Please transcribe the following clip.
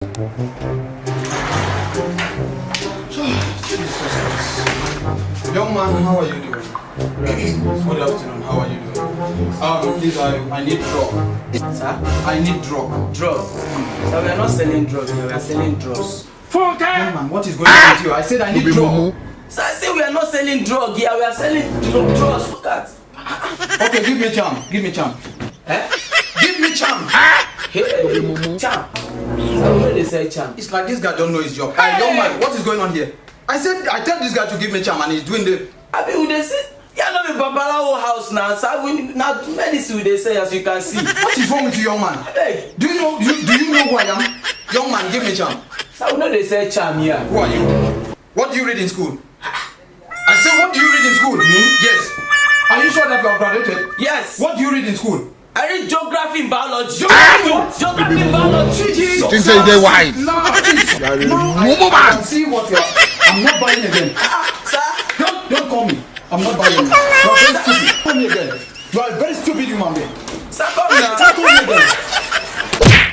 Young man, how are you doing? Good afternoon, how are you doing? Please, I need drug. Sir? I need drug. Drug? Sir, we are not selling drugs here, we are selling drugs. Young man, what is going on with you? I said I need drug. Sir, I say we are not selling drug here, we are selling drugs. Look at. Okay, give me charm. Give me charm. Eh? Give me charm. Hey, champ. Sir, we know they say champ. It's like this guy don't know his job. Hey, young man, what is going on here? I tell this guy to give me charm and he's doing the... I mean, they say, you are not in Babalawo house now, sir. Now, medicine they say, as you can see. What is wrong with you, young man? Hey. Do you know who I am? Young man, give me charm. Sir, we know they say charm here. Who are you? What do you read in school? I said, what do you read in school? Me? Yes. Are you sure that you have graduated? Yes. What do you read in school? I read geography and biology. Geography and biology. Things say they wise. No, I can see what you're... I'm not buying again. Sir? Don't call me. I'm not buying. You are very stupid. Call me again. You are a very stupid human being. Sir, come here. Don't call me again.